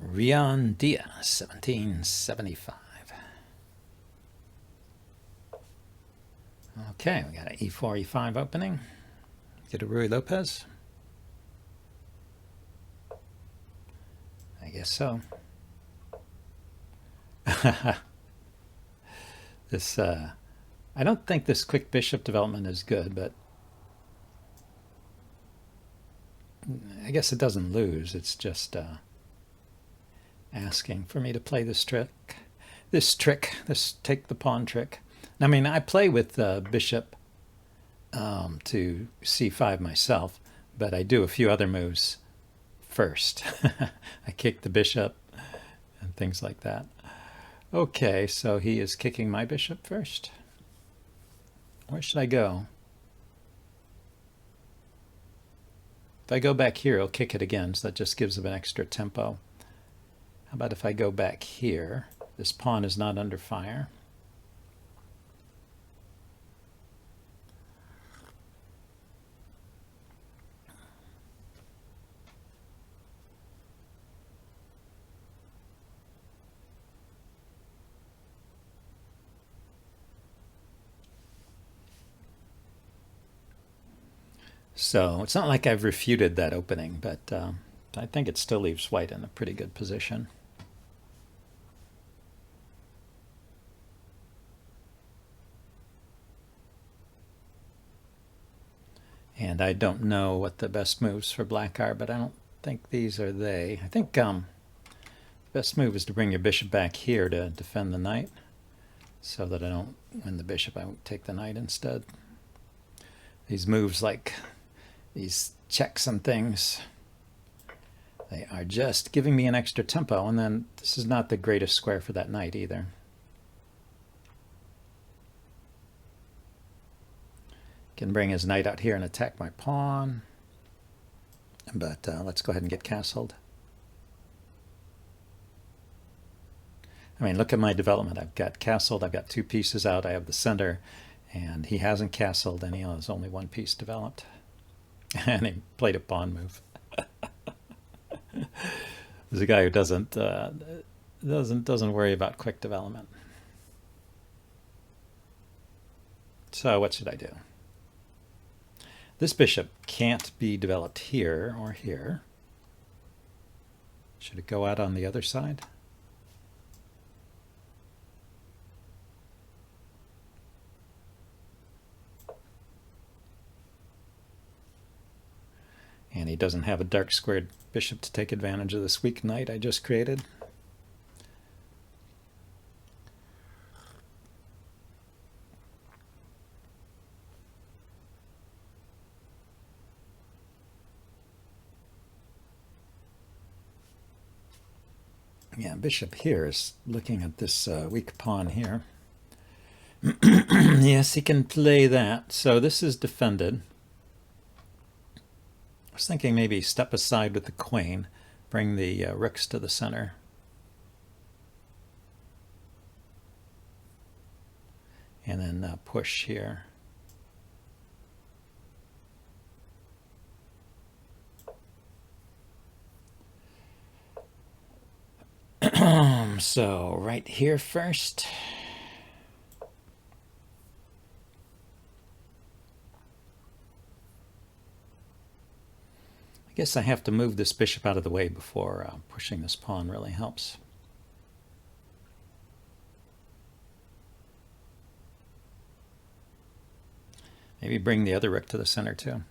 Rion Dia, 1775. Okay, we got an E4, E5 opening. Get a Ruy Lopez. I guess so. This, I don't think this quick bishop development is good, but I guess it doesn't lose. It's just asking for me to play this trick. This take the pawn trick. I mean, I play with bishop to c5 myself, but I do a few other moves first. I kick the bishop and things like that. Okay, so he is kicking my bishop first. Where should I go? If I go back here, he'll kick it again, so that just gives him an extra tempo. How about if I go back here? This pawn is not under fire. So it's not like I've refuted that opening, but I think it still leaves white in a pretty good position. And I don't know what the best moves for black are, but I don't think these are they. I think the best move is to bring your bishop back here to defend the knight, so that I don't win the bishop. I won't take the knight instead. These moves like these checks and things, they are just giving me an extra tempo, and then this is not the greatest square for that knight either. Can bring his knight out here and attack my pawn, but let's go ahead and get castled. I mean, look at my development. I've got castled, I've got two pieces out, I have the center, and he hasn't castled, and he has only one piece developed. And he played a pawn move. There's a guy who doesn't worry about quick development. So what should I do? This bishop can't be developed here or here. Should it go out on the other side? And he doesn't have a dark squared bishop to take advantage of this weak knight I just created. Yeah, bishop here is looking at this weak pawn here. Yes, he can play that. So this is defended. I was thinking maybe step aside with the queen, bring the rooks to the center. And then push here. So right here first. I guess I have to move this bishop out of the way before pushing this pawn really helps. Maybe bring the other rook to the center too.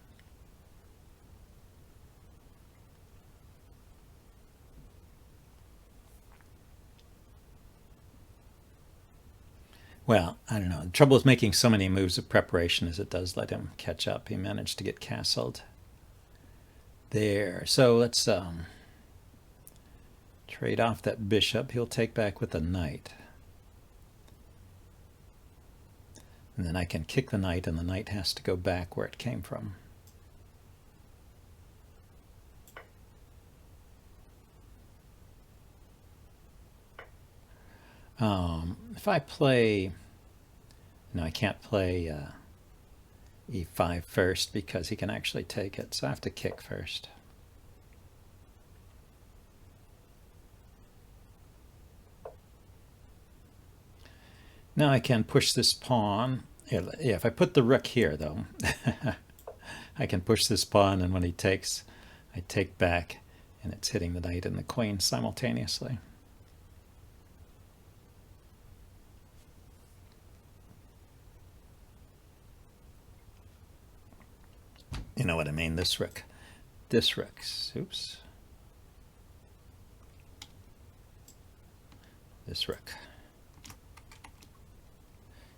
Well, I don't know. The trouble with making so many moves of preparation is it does let him catch up. He managed to get castled. There. So let's trade off that bishop. He'll take back with a knight. And then I can kick the knight, and the knight has to go back where it came from. If I play... No, I can't play e5 first because he can actually take it, so I have to kick first. Now I can push this pawn. Yeah, if I put the rook here, though, I can push this pawn, and when he takes, I take back, and it's hitting the knight and the queen simultaneously. You know what I mean? This rook. This rook. Oops. This rook.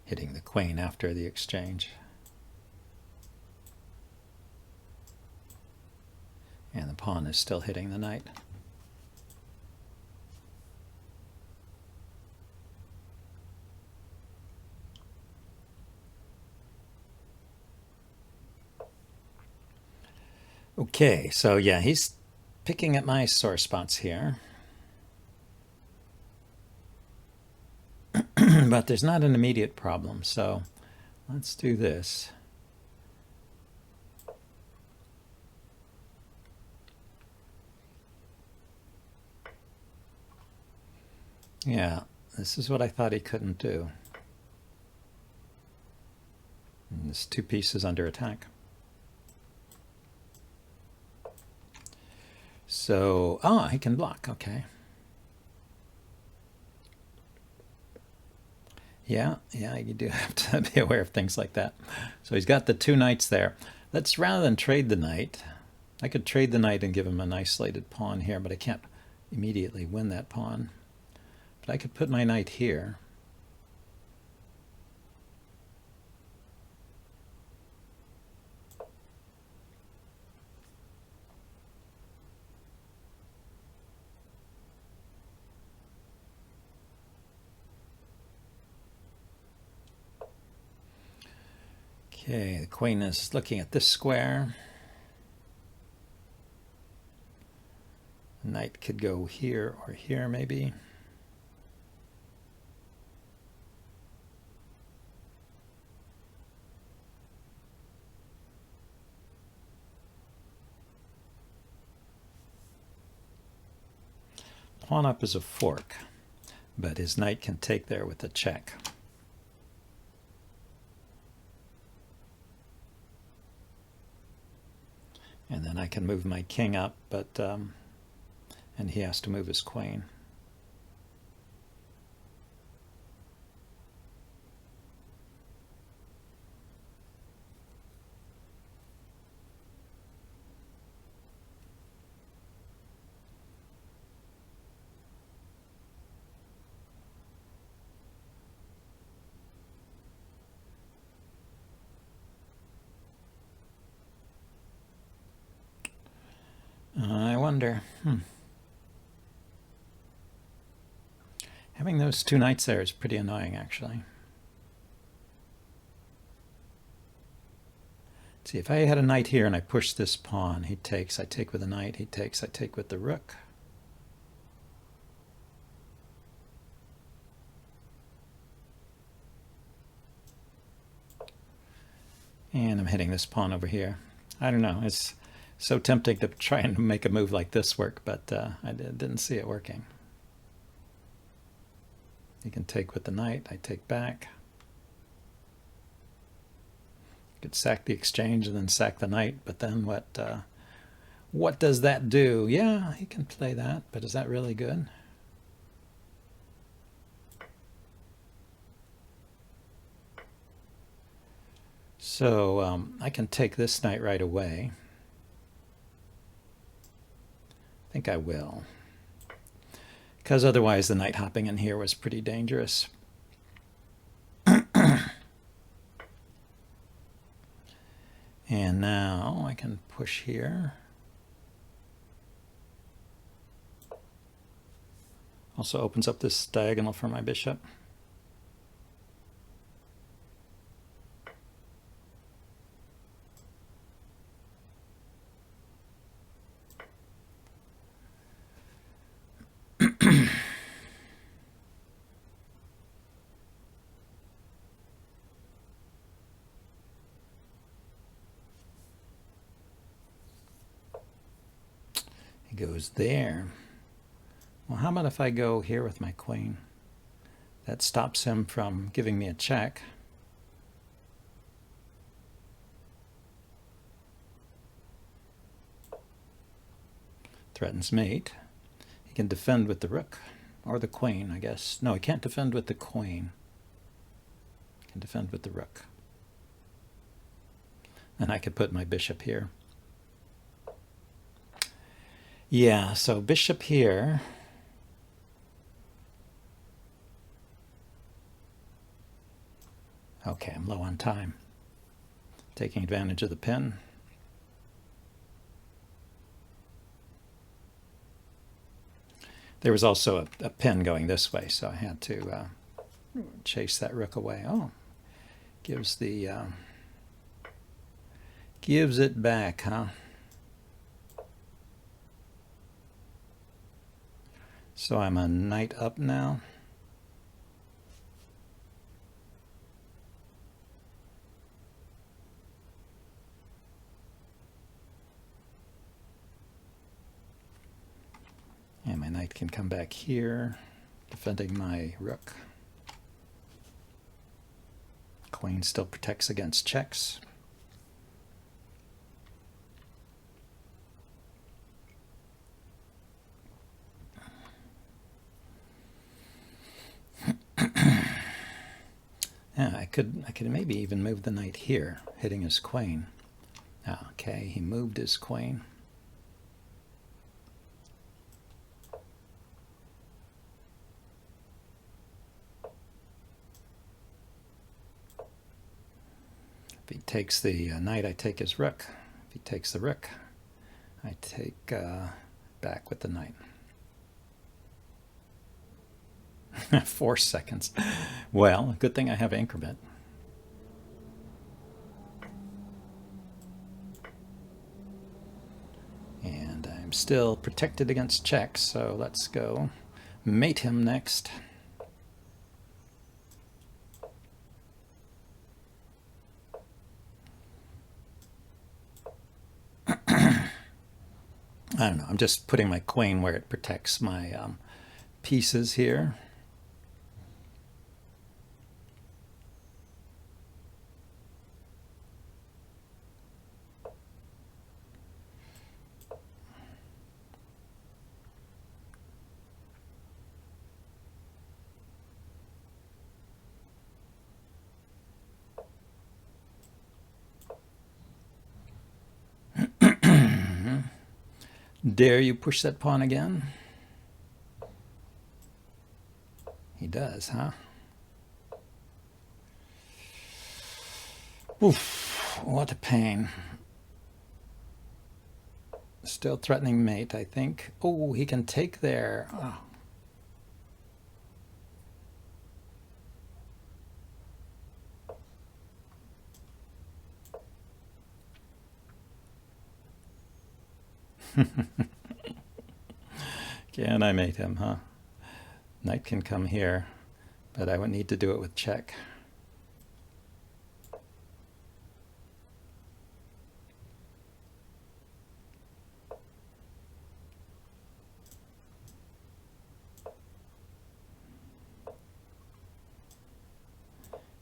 Hitting the queen after the exchange. And the pawn is still hitting the knight. Okay, so yeah, he's picking at my sore spots here. But there's not an immediate problem, so let's do this. Yeah, this is what I thought he couldn't do. And this 2 pieces under attack. So, he can block, okay. Yeah, you do have to be aware of things like that. So he's got the 2 knights there. Let's, rather than trade the knight, I could trade the knight and give him an isolated pawn here, but I can't immediately win that pawn. But I could put my knight here. Okay, the queen is looking at this square. The knight could go here or here, maybe. Pawn up is a fork, but his knight can take there with a check. And then I can move my king up, but and he has to move his queen. I wonder. Having those 2 knights there is pretty annoying, actually. See, if I had a knight here and I push this pawn, he takes, I take with the knight, he takes, I take with the rook. And I'm hitting this pawn over here. I don't know, it's so tempting to try and make a move like this work, but I didn't see it working. You can take with the knight, I take back. You could sack the exchange and then sack the knight, but then what does that do? Yeah, he can play that, but is that really good? So I can take this knight right away. I think I will, because otherwise the knight hopping in here was pretty dangerous. And now I can push here. Also opens up this diagonal for my bishop. He goes there. Well, how about if I go here with my queen? That stops him from giving me a check. Threatens mate. He can defend with the rook. Or the queen, I guess. No, he can't defend with the queen. He can defend with the rook. And I could put my bishop here. Yeah, so bishop here. Okay, I'm low on time. Taking advantage of the pin. There was also a pin going this way, so I had to chase that rook away. Oh, gives it back, huh? So I'm a knight up now. And my knight can come back here, defending my rook. Queen still protects against checks. Yeah, I could maybe even move the knight here, hitting his queen. Okay, he moved his queen. If he takes the knight, I take his rook. If he takes the rook, I take back with the knight. 4 seconds. Well, good thing I have increment. And I'm still protected against checks, so let's go mate him next. I don't know, I'm just putting my queen where it protects my pieces here. Dare you push that pawn again? He does, huh? Oof, what a pain. Still threatening mate, I think. Oh, he can take there. Oh. Can I mate him, huh? Knight can come here, but I would need to do it with check.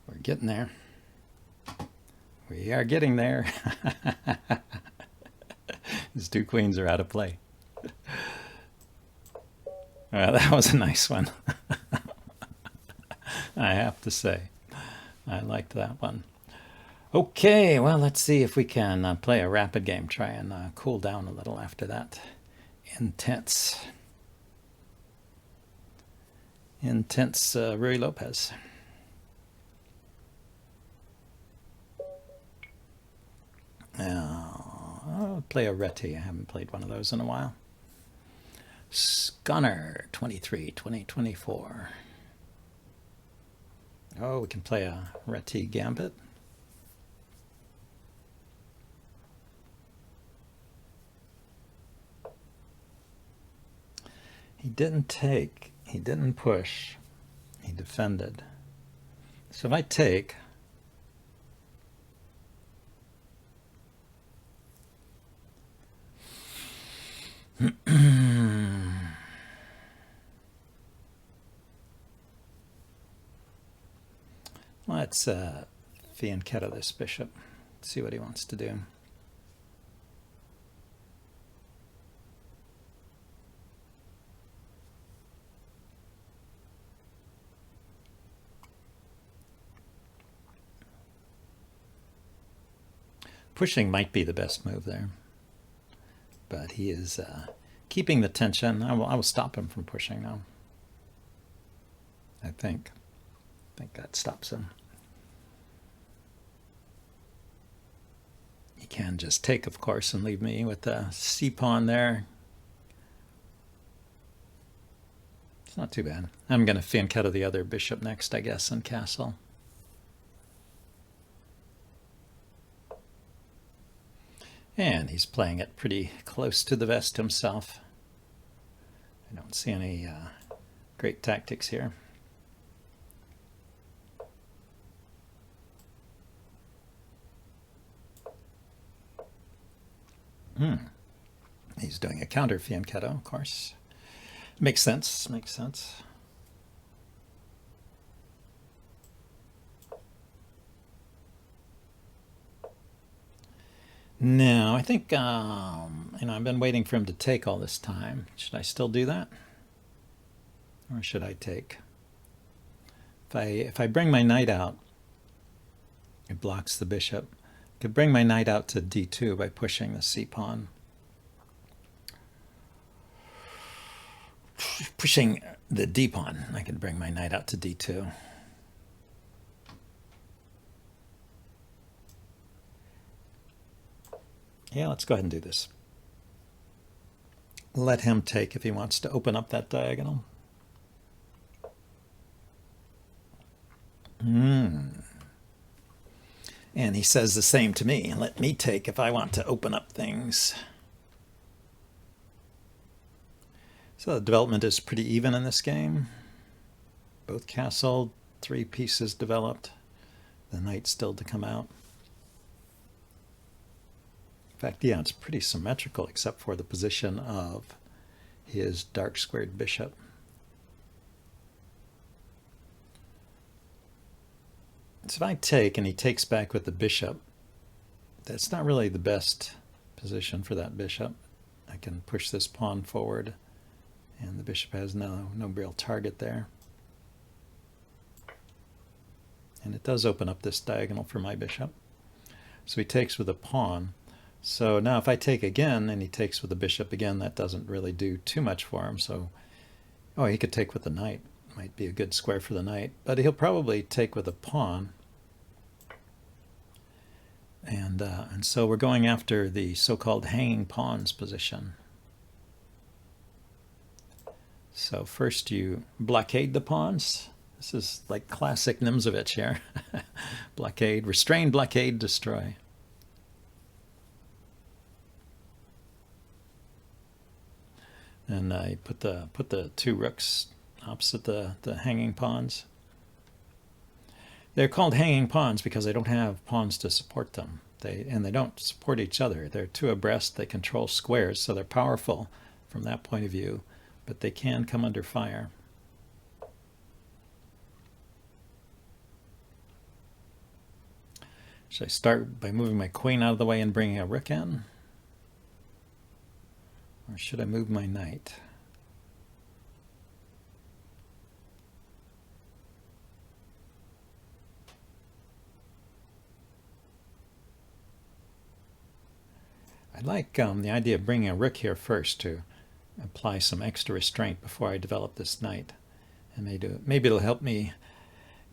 We're getting there. We are getting there. These 2 queens are out of play. That was a nice one. I have to say. I liked that one. Okay, well, let's see if we can play a rapid game. Try and cool down a little after that. Intense Ruy Lopez. I'll play a Reti. I haven't played one of those in a while. Scunner 23, 2024. Oh, we can play a Reti gambit. He didn't take, he didn't push, he defended. So if I take, let's fianchetto this bishop. See what he wants to do. Pushing might be the best move there, but he is keeping the tension. I will stop him from pushing now. I think that stops him. He can just take, of course, and leave me with the c-pawn there. It's not too bad. I'm going to fianchetto the other bishop next, I guess, and castle. And he's playing it pretty close to the vest himself. I don't see any great tactics here. He's doing a counter fianchetto, of course. Makes sense, makes sense. Now, I think, I've been waiting for him to take all this time. Should I still do that? Or should I take? If I bring my knight out, it blocks the bishop. I could bring my knight out to d2 by pushing the c-pawn. Pushing the d-pawn, I could bring my knight out to d2. Yeah, let's go ahead and do this. Let him take if he wants to open up that diagonal. And he says the same to me. Let me take if I want to open up things. So the development is pretty even in this game. Both castle, 3 pieces developed. The knight still to come out. In fact, yeah, it's pretty symmetrical except for the position of his dark squared bishop. So if I take and he takes back with the bishop, that's not really the best position for that bishop. I can push this pawn forward and the bishop has no real target there. And it does open up this diagonal for my bishop. So he takes with a pawn. So now if I take again and he takes with the bishop again, that doesn't really do too much for him. So, oh, he could take with the knight. Might be a good square for the knight, but he'll probably take with a pawn. And so we're going after the so-called hanging pawns position. So first you blockade the pawns. This is like classic Nimzovich here. Blockade, restrain, blockade, destroy. And I put the 2 rooks opposite the hanging pawns. They're called hanging pawns because they don't have pawns to support them. They don't support each other. They're 2 abreast. They control squares, so they're powerful from that point of view, but they can come under fire. Should I start by moving my queen out of the way and bringing a rook in? Or should I move my knight? I like the idea of bringing a rook here first to apply some extra restraint before I develop this knight. And maybe it'll help me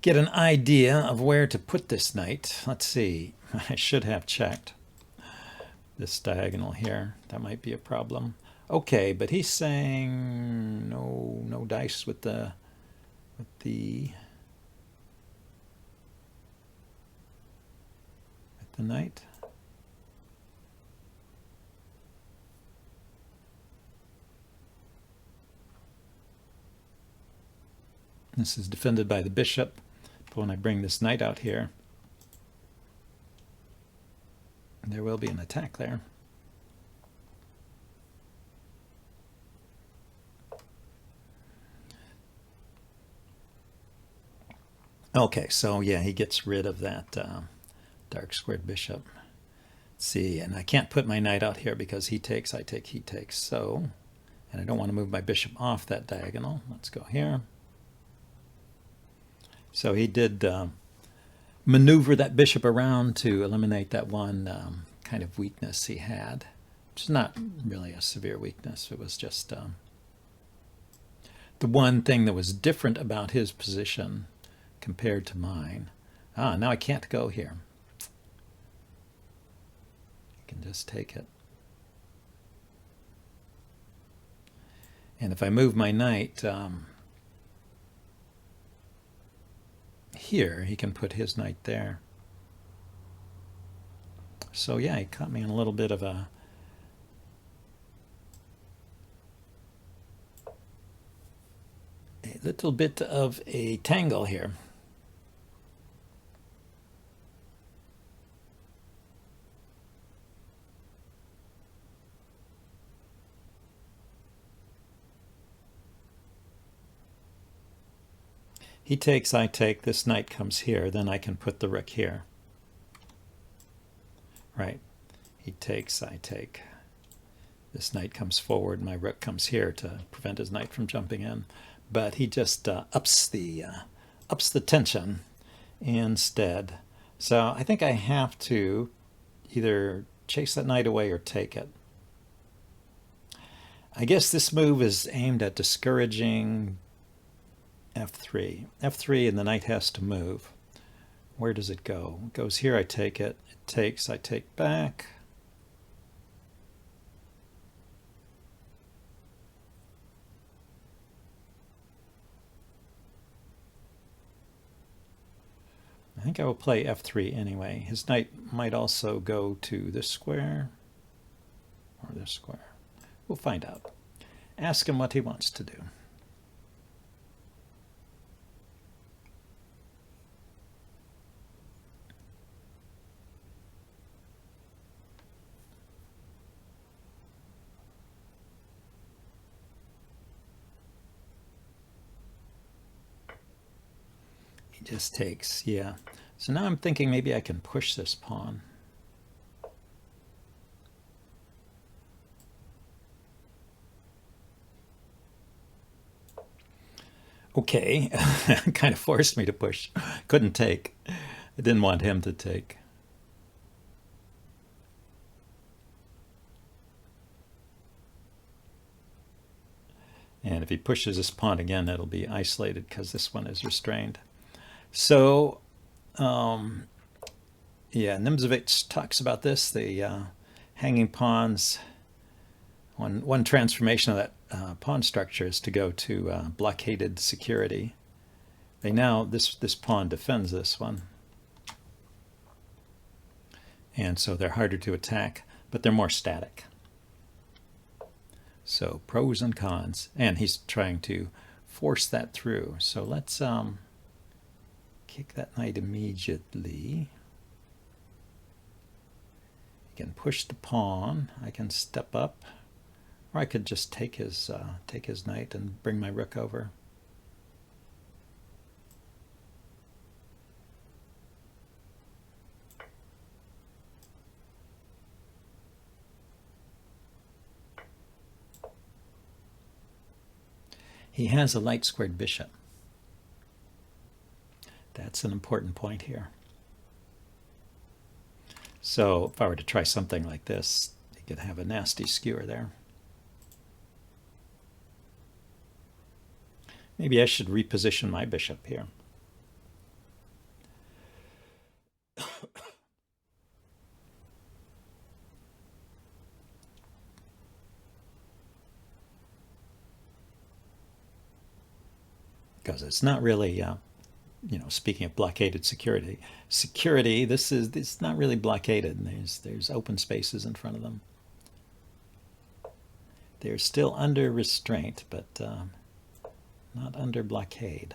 get an idea of where to put this knight. Let's see. I should have checked this diagonal here. That might be a problem. Okay, but he's saying no dice with the knight. This is defended by the bishop, but when I bring this knight out here, there will be an attack there. Okay, so yeah, he gets rid of that dark squared bishop. Let's see, and I can't put my knight out here because he takes, I take, he takes. So, and I don't want to move my bishop off that diagonal. Let's go here. So he did maneuver that bishop around to eliminate that one kind of weakness he had, which is not really a severe weakness. It was just the one thing that was different about his position compared to mine. Now I can't go here. I can just take it. And if I move my knight here, he can put his knight there. So yeah, he caught me in a little bit of a tangle here. He takes, I take, this knight comes here, then I can put the rook here. Right. He takes, I take. This knight comes forward, my rook comes here to prevent his knight from jumping in. But he just ups the tension instead. So I think I have to either chase that knight away or take it. I guess this move is aimed at discouraging f3. f3 and the knight has to move. Where does it go? It goes here, I take it. It takes, I take back. I think I will play f3 anyway. His knight might also go to this square or this square. We'll find out. Ask him what he wants to do. He just takes, yeah. So now I'm thinking maybe I can push this pawn. Okay, kind of forced me to push. Couldn't take. I didn't want him to take. And if he pushes this pawn again, it'll be isolated because this one is restrained. So, yeah, Nimzowitsch talks about this, the hanging pawns. One transformation of that pawn structure is to go to blockaded security. They now, this pawn defends this one. And so they're harder to attack, but they're more static. So pros and cons. And he's trying to force that through. So let's kick that knight immediately. You can push the pawn. I can step up. Or I could just take his knight and bring my rook over. He has a light squared bishop. That's an important point here. So if I were to try something like this, you could have a nasty skewer there. Maybe I should reposition my bishop here. Because it's not really, speaking of blockaded security, this is not really blockaded. There's open spaces in front of them. They're still under restraint, but not under blockade.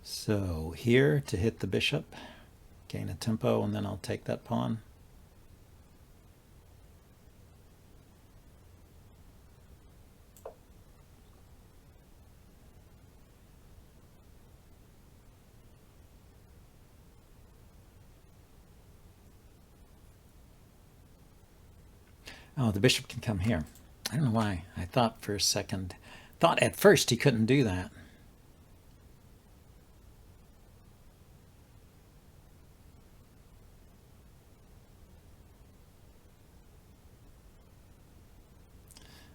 So here to hit the bishop, gain a tempo, and then I'll take that pawn. Oh, the bishop can come here. I don't know why. I thought for a second, thought at first he couldn't do that.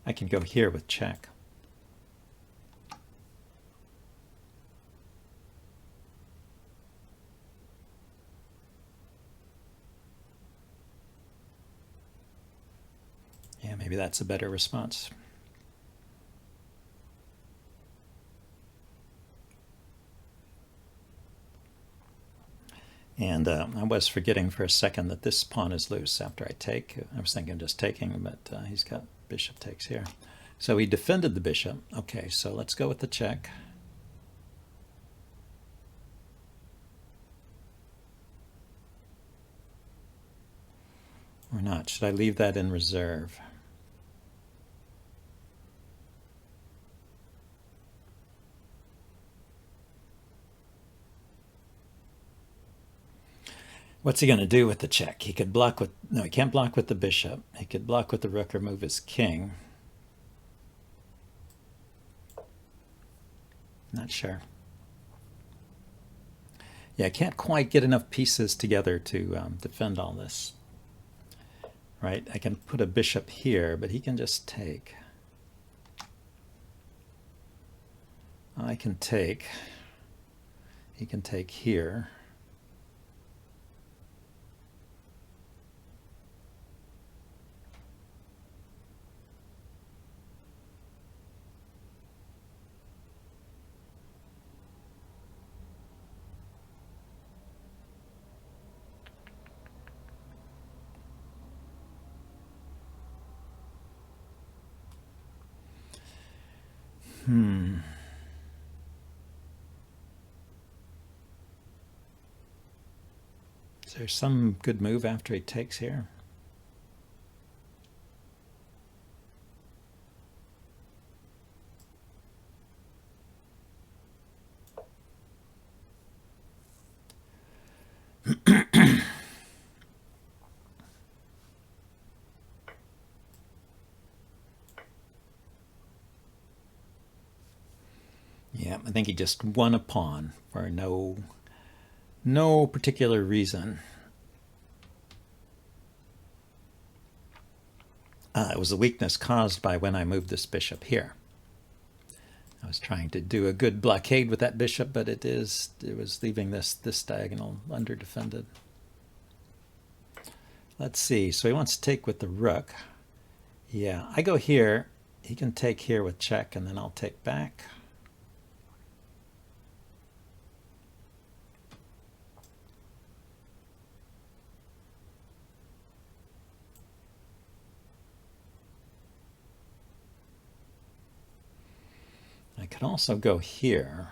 I can go here with check. Yeah, maybe that's a better response. And I was forgetting for a second that this pawn is loose after I take. I was thinking just taking, but he's got bishop takes here. So he defended the bishop. Okay, so let's go with the check. Or not. Should I leave that in reserve? What's he going to do with the check? He could block with... No, he can't block with the bishop. He could block with the rook or move his king. Not sure. Yeah, I can't quite get enough pieces together to defend all this. Right? I can put a bishop here, but he can just take. I can take. He can take here. Is there some good move after he takes here? Yeah, I think he just won a pawn for no particular reason. It was a weakness caused by when I moved this bishop here. I was trying to do a good blockade with that bishop, but it was leaving this diagonal underdefended. Let's see. So he wants to take with the rook. Yeah, I go here. He can take here with check, and then I'll take back. I could also go here.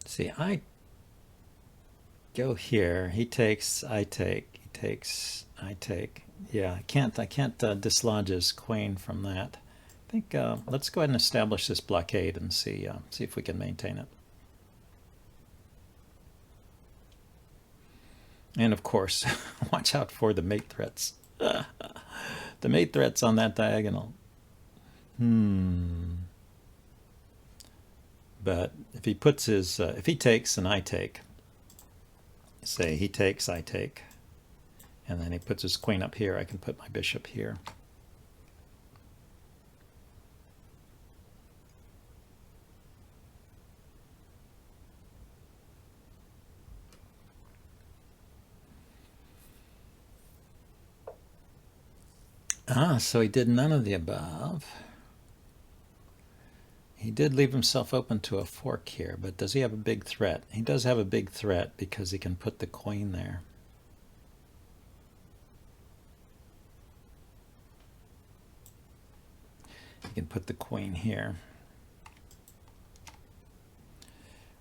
See, I go here. He takes, I take. He takes, I take. Yeah, I can't dislodge his queen from that. I think let's go ahead and establish this blockade and see if we can maintain it. And of course, watch out for the mate threats. The mate threats on that diagonal. But if he puts his, if he takes and I take, say he takes, I take, and then he puts his queen up here, I can put my bishop here. So he did none of the above. He did leave himself open to a fork here, but does he have a big threat? He does have a big threat because he can put the queen there. He can put the queen here.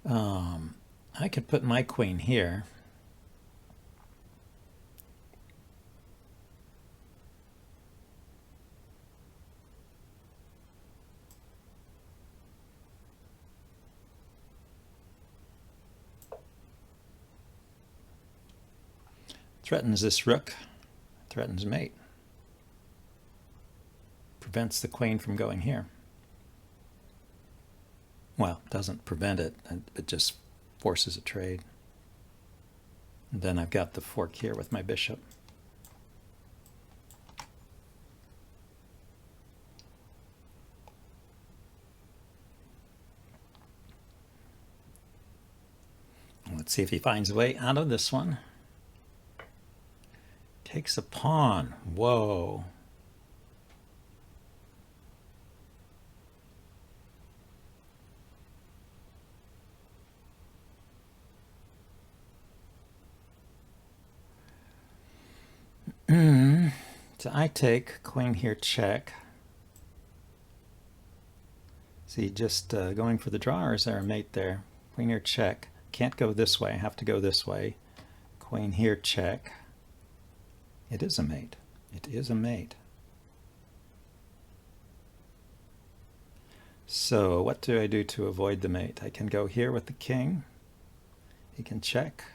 I could put my queen here. Threatens this rook, threatens mate. Prevents the queen from going here. Well, doesn't prevent it, it just forces a trade. And then I've got the fork here with my bishop. Let's see if he finds a way out of this one. Takes a pawn. Whoa. So I take queen here, check. See, just going for the draw, or is there a mate there? Queen here, check. Can't go this way. I have to go this way. Queen here, check. It is a mate. It is a mate. So what do I do to avoid the mate? I can go here with the king. He can check.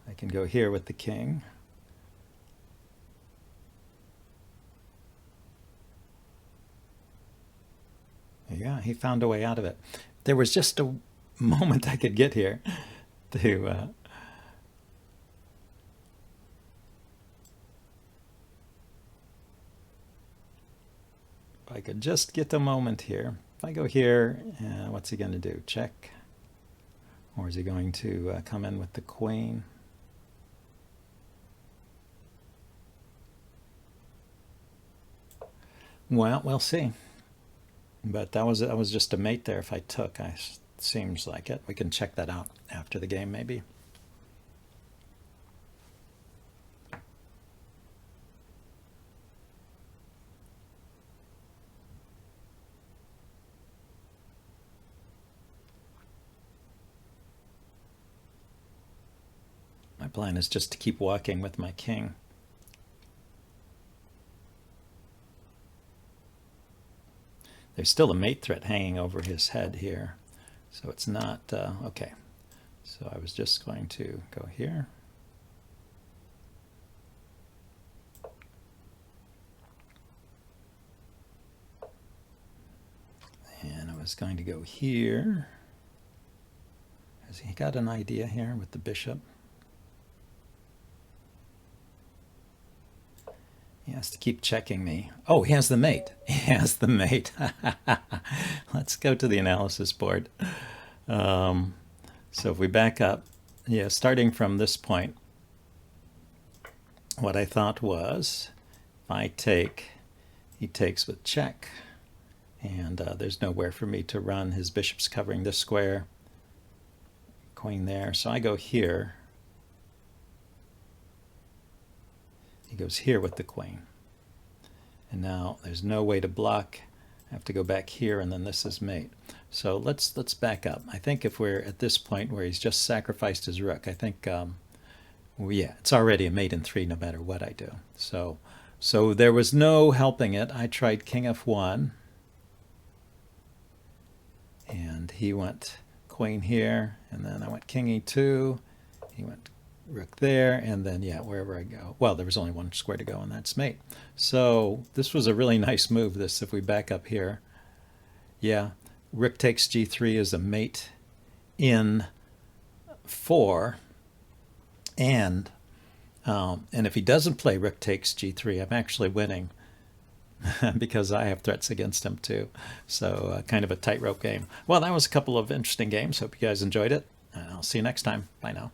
I can go here with the king. Yeah, he found a way out of it. There was just a moment I could get here to if I could just get a moment here. If I go here, what's he going to do? Check? Or is he going to come in with the queen? Well, we'll see. But that was just a mate there if I took. Seems like it. We can check that out after the game maybe. My plan is just to keep walking with my king. There's still a mate threat hanging over his head here, so it's not okay. So I was just going to go here. And I was going to go here. Has he got an idea here with the bishop? He has to keep checking me. Oh, he has the mate. He has the mate. Let's go to the analysis board. So if we back up, yeah, starting from this point, what I thought was, if I take, he takes with check, and there's nowhere for me to run. His bishop's covering this square, queen there. So I go here. He goes here with the queen. And now there's no way to block. I have to go back here, and then this is mate. So let's back up. I think if we're at this point where he's just sacrificed his rook, I think, well, yeah, it's already a mate in 3 no matter what I do. So there was no helping it. I tried king f1, and he went queen here, and then I went king e2. He went rook there, and then, yeah, wherever I go. Well, there was only one square to go, and that's mate. So this was a really nice move, this, if we back up here. Yeah, rook takes g3 is a mate in 4, and if he doesn't play rook takes g3, I'm actually winning because I have threats against him too. So kind of a tightrope game. Well, that was a couple of interesting games. Hope you guys enjoyed it. I'll see you next time. Bye now.